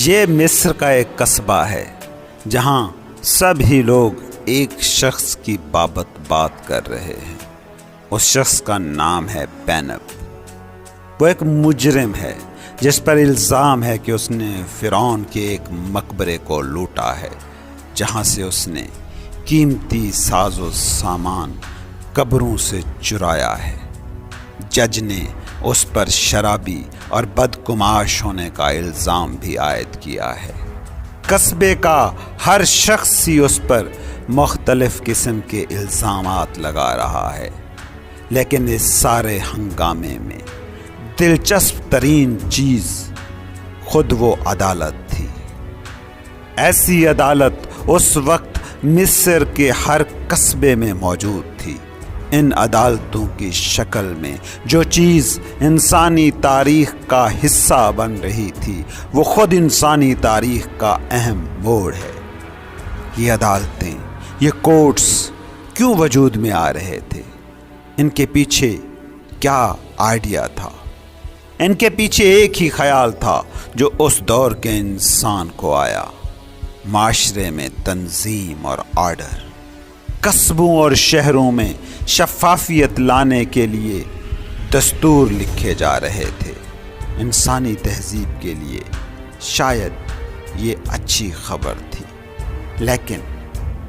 یہ مصر کا ایک قصبہ ہے جہاں سب ہی لوگ ایک شخص کی بابت بات کر رہے ہیں۔ اس شخص کا نام ہے پینب۔ وہ ایک مجرم ہے جس پر الزام ہے کہ اس نے فرعون کے ایک مقبرے کو لوٹا ہے، جہاں سے اس نے قیمتی ساز و سامان قبروں سے چرایا ہے۔ جج نے اس پر شرابی اور بدگماش ہونے کا الزام بھی عائد کیا ہے۔ قصبے کا ہر شخص ہی اس پر مختلف قسم کے الزامات لگا رہا ہے، لیکن اس سارے ہنگامے میں دلچسپ ترین چیز خود وہ عدالت تھی۔ ایسی عدالت اس وقت مصر کے ہر قصبے میں موجود تھی۔ ان عدالتوں کی شکل میں جو چیز انسانی تاریخ کا حصہ بن رہی تھی وہ خود انسانی تاریخ کا اہم موڑ ہے۔ یہ عدالتیں، یہ کورٹس کیوں وجود میں آ رہے تھے؟ ان کے پیچھے کیا آئیڈیا تھا؟ ان کے پیچھے ایک ہی خیال تھا جو اس دور کے انسان کو آیا: معاشرے میں تنظیم اور آرڈر۔ قصبوں اور شہروں میں شفافیت لانے کے لیے دستور لکھے جا رہے تھے۔ انسانی تہذیب کے لیے شاید یہ اچھی خبر تھی، لیکن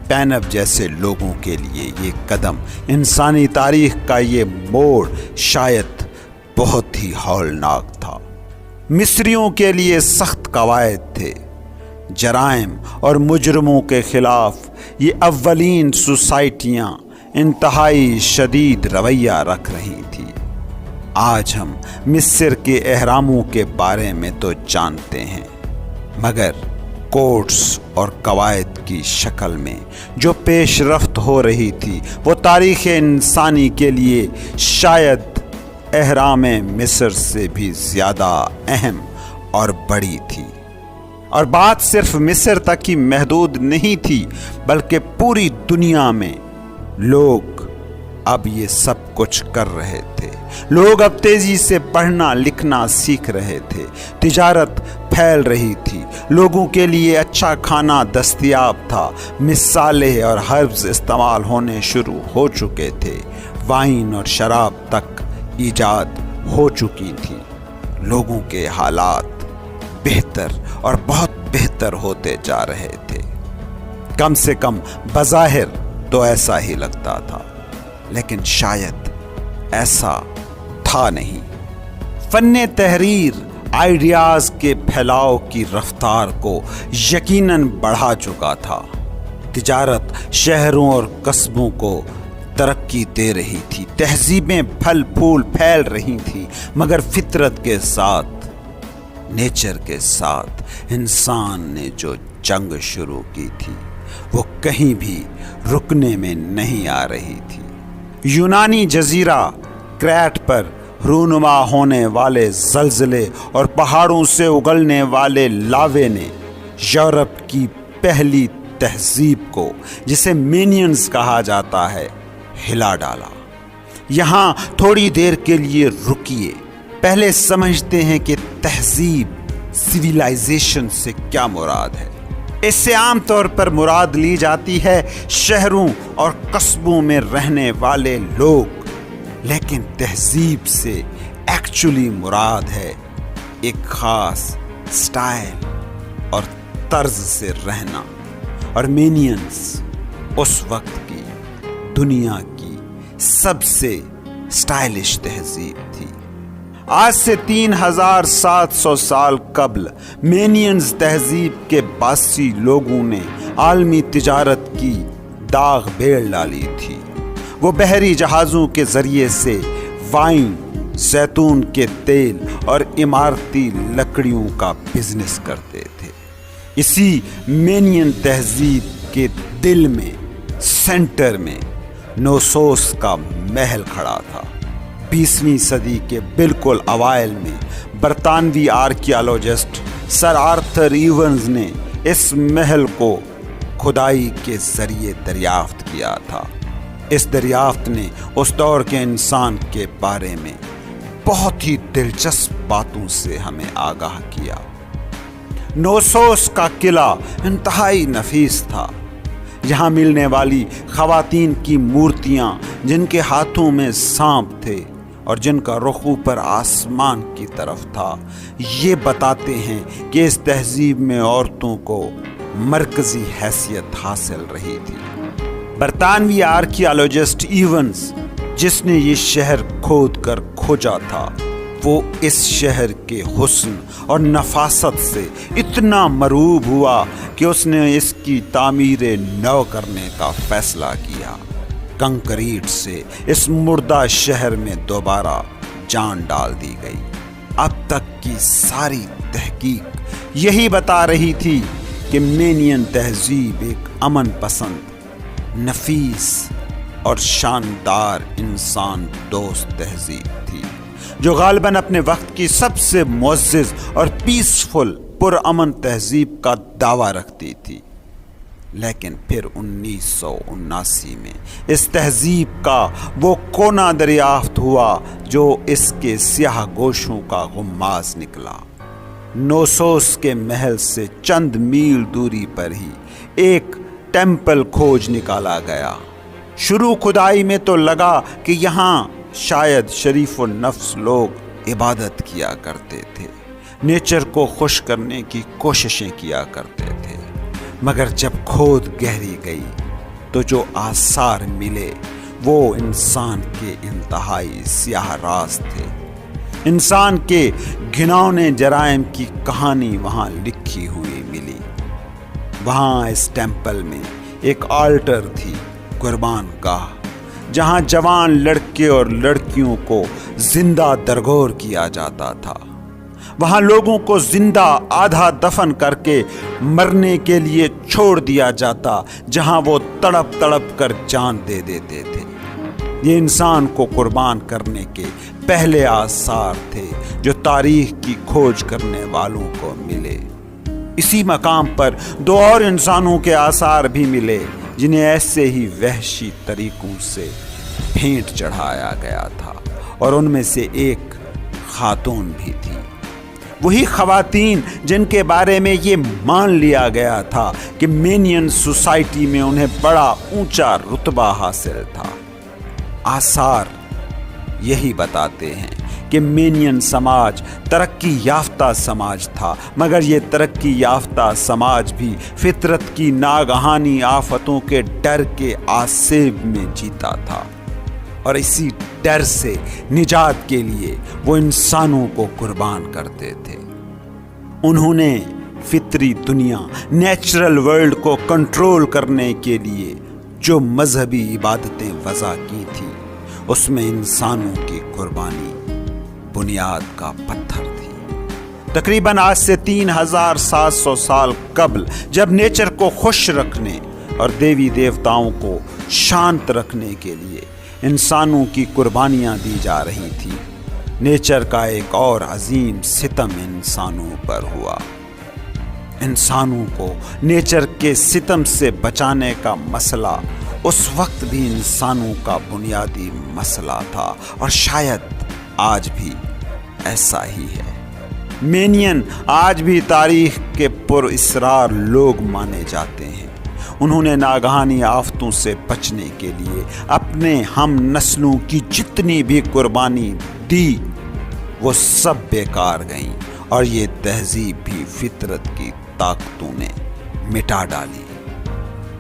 پینب جیسے لوگوں کے لیے یہ قدم، انسانی تاریخ کا یہ موڑ شاید بہت ہی ہولناک تھا۔ مصریوں کے لیے سخت قواعد تھے۔ جرائم اور مجرموں کے خلاف یہ اولین سوسائٹیاں انتہائی شدید رویہ رکھ رہی تھی۔ آج ہم مصر کے اہراموں کے بارے میں تو جانتے ہیں، مگر کورٹس اور قواعد کی شکل میں جو پیش رفت ہو رہی تھی وہ تاریخ انسانی کے لیے شاید اہرام مصر سے بھی زیادہ اہم اور بڑی تھی۔ اور بات صرف مصر تک ہی محدود نہیں تھی، بلکہ پوری دنیا میں لوگ اب یہ سب کچھ کر رہے تھے۔ لوگ اب تیزی سے پڑھنا لکھنا سیکھ رہے تھے، تجارت پھیل رہی تھی، لوگوں کے لیے اچھا کھانا دستیاب تھا، مصالحے اور ہربز استعمال ہونے شروع ہو چکے تھے، وائن اور شراب تک ایجاد ہو چکی تھی۔ لوگوں کے حالات بہتر اور بہت بہتر ہوتے جا رہے تھے۔ کم سے کم بظاہر تو ایسا ہی لگتا تھا، لیکن شاید ایسا تھا نہیں۔ فن تحریر آئیڈیاز کے پھیلاؤ کی رفتار کو یقیناً بڑھا چکا تھا۔ تجارت شہروں اور قصبوں کو ترقی دے رہی تھی، تہذیبیں پھل پھول پھیل رہی تھیں، مگر فطرت کے ساتھ، نیچر کے ساتھ انسان نے جو جنگ شروع کی تھی وہ کہیں بھی رکنے میں نہیں آ رہی تھی۔ یونانی جزیرہ کریٹ پر رونما ہونے والے زلزلے اور پہاڑوں سے اگلنے والے لاوے نے یورپ کی پہلی تہذیب کو، جسے مینینز کہا جاتا ہے، ہلا ڈالا۔ یہاں تھوڑی دیر کے لیے رکیے، پہلے سمجھتے ہیں کہ تہذیب، سویلائزیشن سے کیا مراد ہے۔ اس سے عام طور پر مراد لی جاتی ہے شہروں اور قصبوں میں رہنے والے لوگ، لیکن تہذیب سے ایکچولی مراد ہے ایک خاص سٹائل اور طرز سے رہنا۔ آرمینینز اس وقت کی دنیا کی سب سے سٹائلش تہذیب تھی۔ آج سے 3700 سال قبل مینینز تہذیب کے باسی لوگوں نے عالمی تجارت کی داغ بیل ڈالی تھی۔ وہ بحری جہازوں کے ذریعے سے وائن، زیتون کے تیل اور عمارتی لکڑیوں کا بزنس کرتے تھے۔ اسی مینین تہذیب کے دل میں، سینٹر میں نوسوس کا محل کھڑا تھا۔ 20ویں صدی کے بالکل اوائل میں برطانوی آرکیالوجسٹ سر آرتھر ایونز نے اس محل کو کھدائی کے ذریعے دریافت کیا تھا۔ اس دریافت نے اس دور کے انسان کے بارے میں بہت ہی دلچسپ باتوں سے ہمیں آگاہ کیا۔ नोसोस का किला इंतहाई नफीस था। यहाँ मिलने वाली खवातीन की मूर्तियाँ जिनके हाथों में सांप थे और जिनका रुख ऊपर आसमान की तरफ था, ये बताते हैं कि इस तहजीब में औरतों को मरकजी हैसियत हासिल रही थी। बरतानवी आर्कियोलॉजिस्ट इवंस, जिसने ये शहर खोद कर खोजा था, वो इस शहर के हुस्न और नफासत से इतना मरूब हुआ कि उसने इसकी तामीर नौ करने का फैसला किया। कंक्रीट से इस मुर्दा शहर में दोबारा जान डाल दी गई। अब तक की सारी तहकीक यही बता रही थी कि मेनियन तहजीब एक अमन पसंद, नफीस और शानदार इंसान दोस्त तहजीब थी, जो गालिबन अपने वक्त की सबसे मुअज़्ज़ज़ और पीसफुल पुरअमन तहजीब का दावा रखती थी। लेकिन फिर 1979 में इस तहजीब का वो कोना दरियाफ्त हुआ जो इसके स्याह गोशों का गुम्माज निकला। नोसोस के महल से चंद मील दूरी पर ही एक टेम्पल खोज निकाला गया। शुरू खुदाई में तो लगा कि यहाँ शायद शरीफ व नफ्स लोग इबादत किया करते थे, नेचर को खुश करने की कोशिशें किया करते थे, मगर जब खोद गहरी गई तो जो आसार मिले वो इंसान के इंतहाई स्याह राज थे। इंसान के घिनौने जराइम की कहानी वहाँ लिखी हुई मिली। वहाँ इस टेम्पल में एक आल्टर थी, कुर्बान गाह, जहाँ जवान लड़के और लड़कियों को जिंदा दरगोर किया जाता था। वहाँ लोगों को जिंदा आधा दफन करके मरने के लिए छोड़ दिया जाता, जहाँ वो तड़प तड़प कर जान दे देते थे। ये इंसान को कुर्बान करने के पहले आसार थे जो तारीख की खोज करने वालों को मिले। इसी मकाम पर दो और इंसानों के आसार भी मिले जिन्हें ऐसे ही वहशी तरीकों से भेंट चढ़ाया गया था, और उनमें से एक खातून भी थी। वही खवातीन जिनके बारे में ये मान लिया गया था कि मेनियन सोसाइटी में उन्हें बड़ा ऊंचा रुतबा हासिल था। आसार यही बताते हैं कि मेनियन समाज तरक्की याफ्ता समाज था, मगर ये तरक्की याफ्ता समाज भी फितरत की नागहानी आफतों के डर के आसेब में जीता था, और इसी डर से निजात के लिए वो इंसानों को कुर्बान करते थे। उन्होंने फितरी दुनिया, नेचुरल वर्ल्ड को कंट्रोल करने के लिए जो मजहबी इबादतें वज़ा की थी, उसमें इंसानों की कुर्बानी बुनियाद का पत्थर थी। तकरीबन आज से 3700 साल कबल, जब नेचर को खुश रखने और देवी देवताओं को शांत रखने के लिए इंसानों की कुर्बानियां दी जा रही थी, नेचर का एक और अजीम सितम इंसानों पर हुआ। इंसानों को नेचर के सितम से बचाने का मसला उस वक्त भी इंसानों का बुनियादी मसला था, और शायद आज भी ऐसा ही है। मेनियन आज भी तारीख के पुरइसरार लोग माने जाते हैं। उन्होंने नागहानी आफतों से बचने के लिए अपने हम नस्लों की जितनी भी कुर्बानी दी, वो सब बेकार गईं, और ये तहजीब भी फितरत की ताकतों ने मिटा डाली।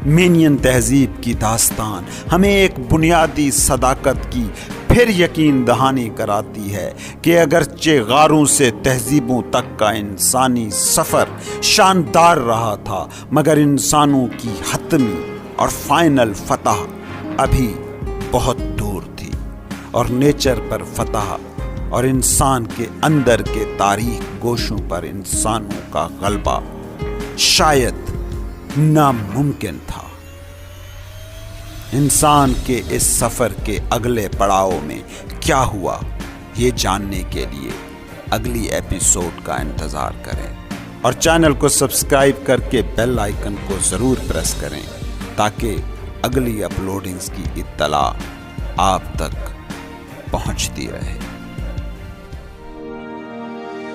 मेनियन तहजीब की दास्तान हमें एक बुनियादी सदाकत की फिर यकीन दहानी कराती है कि अगरचे गारों से तहजीबों तक का इंसानी सफ़र शानदार रहा था, मगर इंसानों की हतमी और फाइनल फतह अभी बहुत दूर थी, और नेचर पर फतह और इंसान के अंदर के तारीख गोशों पर इंसानों का गलबा शायद नामुमकिन था। इंसान के इस सफ़र के अगले पड़ाव में क्या हुआ, ये जानने के लिए अगली एपिसोड का इंतज़ार करें, और चैनल को सब्सक्राइब करके बेल आइकन को ज़रूर प्रेस करें ताकि अगली अपलोडिंग्स की इत्तला आप तक पहुंचती रहे।